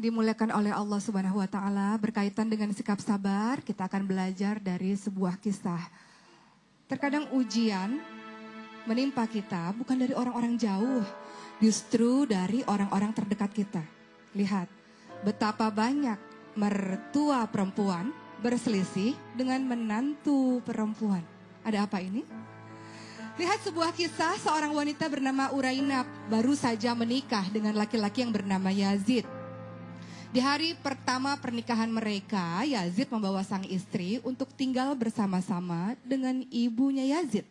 yang dimuliakan oleh Allah Subhanahu wa taala, berkaitan dengan sikap sabar, kita akan belajar dari sebuah kisah. Terkadang ujian menimpa kita bukan dari orang-orang jauh, justru dari orang-orang terdekat kita. Lihat, betapa banyak mertua perempuan berselisih dengan menantu perempuan. Ada apa ini? Lihat sebuah kisah seorang wanita bernama Urainab baru saja menikah dengan laki-laki yang bernama Yazid. Di hari pertama pernikahan mereka, Yazid membawa sang istri untuk tinggal bersama-sama dengan ibunya Yazid.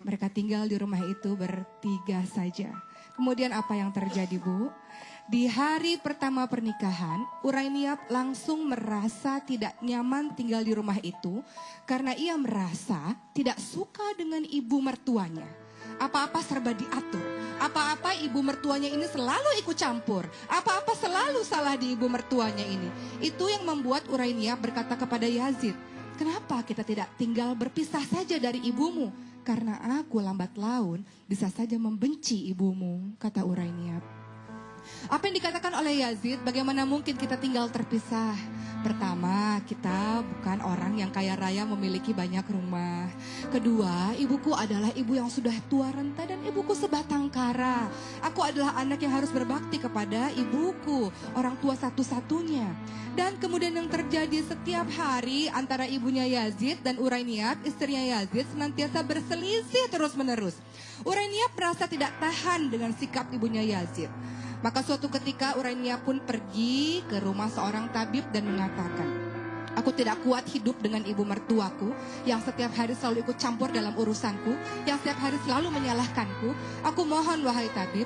Mereka tinggal di rumah itu bertiga saja. Kemudian apa yang terjadi, Bu? Di hari pertama pernikahan, Urainab langsung merasa tidak nyaman tinggal di rumah itu karena ia merasa tidak suka dengan ibu mertuanya. Apa-apa serba diatur, apa-apa ibu mertuanya ini selalu ikut campur, apa-apa selalu salah di ibu mertuanya ini. Itu yang membuat Urainab berkata kepada Yazid, "Kenapa kita tidak tinggal berpisah saja dari ibumu? Karena aku lambat laun bisa saja membenci ibumu," kata Urainab. Apa yang dikatakan oleh Yazid, bagaimana mungkin kita tinggal terpisah? Pertama, kita bukan orang yang kaya raya memiliki banyak rumah. Kedua, ibuku adalah ibu yang sudah tua renta dan ibuku sebatang kara. Aku adalah anak yang harus berbakti kepada ibuku, orang tua satu-satunya. Dan kemudian yang terjadi setiap hari antara ibunya Yazid dan Urainab, istrinya Yazid, senantiasa berselisih terus-menerus. Urainab merasa tidak tahan dengan sikap ibunya Yazid. Maka suatu ketika Urainab pun pergi ke rumah seorang tabib dan mengatakan, "Aku tidak kuat hidup dengan ibu mertuaku yang setiap hari selalu ikut campur dalam urusanku, yang setiap hari selalu menyalahkanku. Aku mohon wahai tabib,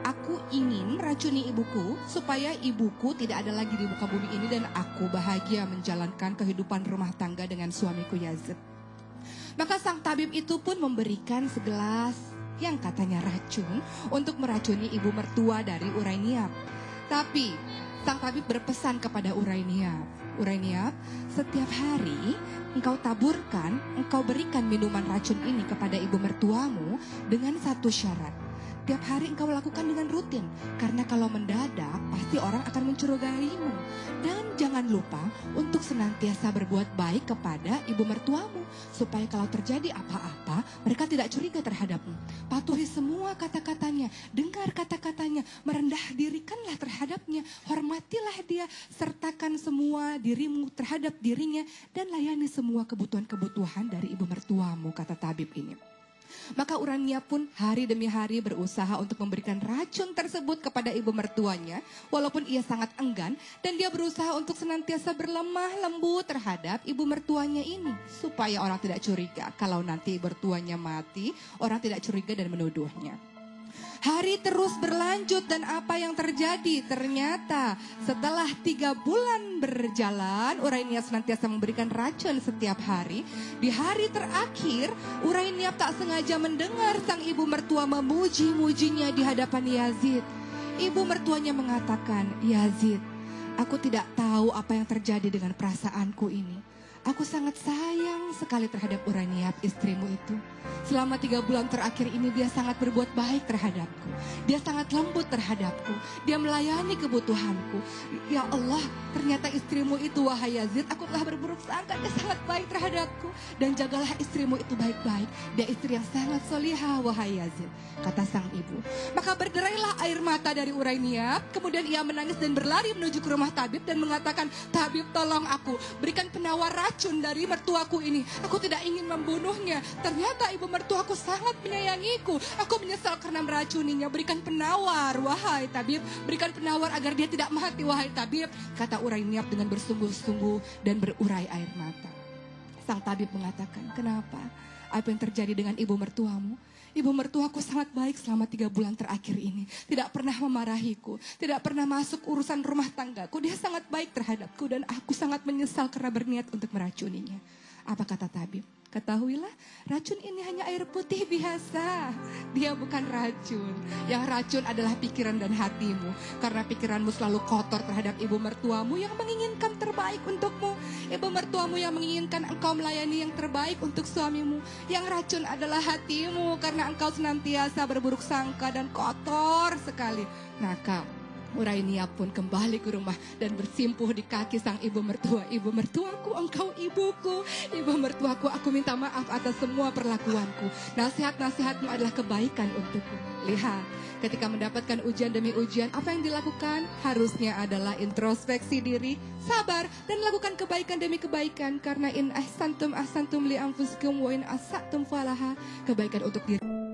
aku ingin meracuni ibuku supaya ibuku tidak ada lagi di muka bumi ini dan aku bahagia menjalankan kehidupan rumah tangga dengan suamiku Yazid." Maka sang tabib itu pun memberikan segelas yang katanya racun untuk meracuni ibu mertua dari Urainab. Tapi sang tabib berpesan kepada Urainab, "Urainab, setiap hari engkau taburkan, engkau berikan minuman racun ini kepada ibu mertuamu dengan satu syarat. Tiap hari engkau lakukan dengan rutin, karena kalau mendadak pasti orang akan mencurigaimu. Dan jangan lupa untuk senantiasa berbuat baik kepada ibu mertuamu, supaya kalau terjadi apa-apa, mereka tidak curiga terhadapmu. Patuhi semua kata-katanya, dengar kata-katanya, merendah dirikanlah terhadapnya, hormatilah dia, sertakan semua dirimu terhadap dirinya, dan layani semua kebutuhan-kebutuhan dari ibu mertuamu," kata tabib ini. Maka Urainab pun hari demi hari berusaha untuk memberikan racun tersebut kepada ibu mertuanya, walaupun ia sangat enggan, dan dia berusaha untuk senantiasa berlemah lembut terhadap ibu mertuanya ini, supaya orang tidak curiga. Kalau nanti ibu mertuanya mati, orang tidak curiga dan menuduhnya. Hari terus berlanjut dan apa yang terjadi? Ternyata setelah 3 bulan berjalan, Urainab senantiasa memberikan racun setiap hari. Di hari terakhir, Urainab tak sengaja mendengar sang ibu mertua memuji-mujinya di hadapan Yazid. Ibu mertuanya mengatakan, "Yazid, aku tidak tahu apa yang terjadi dengan perasaanku ini. Aku sangat sayang sekali terhadap Urainab, istrimu itu. Selama 3 bulan terakhir ini dia sangat berbuat baik terhadapku. Dia sangat lembut terhadapku. Dia melayani kebutuhanku. Ya Allah, ternyata istrimu itu, wahai Yazid, aku telah berburuk sangka. Dia sangat baik terhadapku. Dan jagalah istrimu itu baik-baik. Dia istri yang sangat solihah, wahai Yazid," kata sang ibu. Maka berderailah air mata dari Urainab. Kemudian ia menangis dan berlari menuju ke rumah tabib dan mengatakan, "Tabib, tolong aku, berikan penawar racun dari mertuaku ini. Aku tidak ingin membunuhnya. Ternyata ibu mertuaku sangat menyayangiku. Aku menyesal karena meracuninya. Berikan penawar, wahai tabib. Berikan penawar agar dia tidak mati, wahai tabib," kata Urainab dengan bersungguh-sungguh dan berurai air mata. Sang tabib mengatakan, "Kenapa? Apa yang terjadi dengan ibu mertuamu? Ibu mertuaku sangat baik selama 3 bulan terakhir ini. Tidak pernah memarahiku. Tidak pernah masuk urusan rumah tanggaku. Dia sangat baik terhadapku dan aku sangat menyesal karena berniat untuk meracuninya." Apa kata tabib? "Ketahuilah, racun ini hanya air putih biasa. Dia bukan racun. Yang racun adalah pikiran dan hatimu. Karena pikiranmu selalu kotor terhadap ibu mertuamu yang menginginkan terbaik untukmu. Ibu mertuamu yang menginginkan engkau melayani yang terbaik untuk suamimu. Yang racun adalah hatimu karena engkau senantiasa berburuk sangka dan kotor sekali. Maka Urainia pun kembali ke rumah dan bersimpuh di kaki sang ibu mertua. Ibu mertuaku, engkau ibuku. Ibu mertuaku, aku minta maaf atas semua perlakuanku. Nasihat-nasihatmu adalah kebaikan untukku. Lihat, ketika mendapatkan ujian demi ujian, apa yang dilakukan? Harusnya adalah introspeksi diri, sabar, dan lakukan kebaikan demi kebaikan. Karena in ahsantum ahsantum li anfusikum wa in asatum falaha. Kebaikan untuk diri.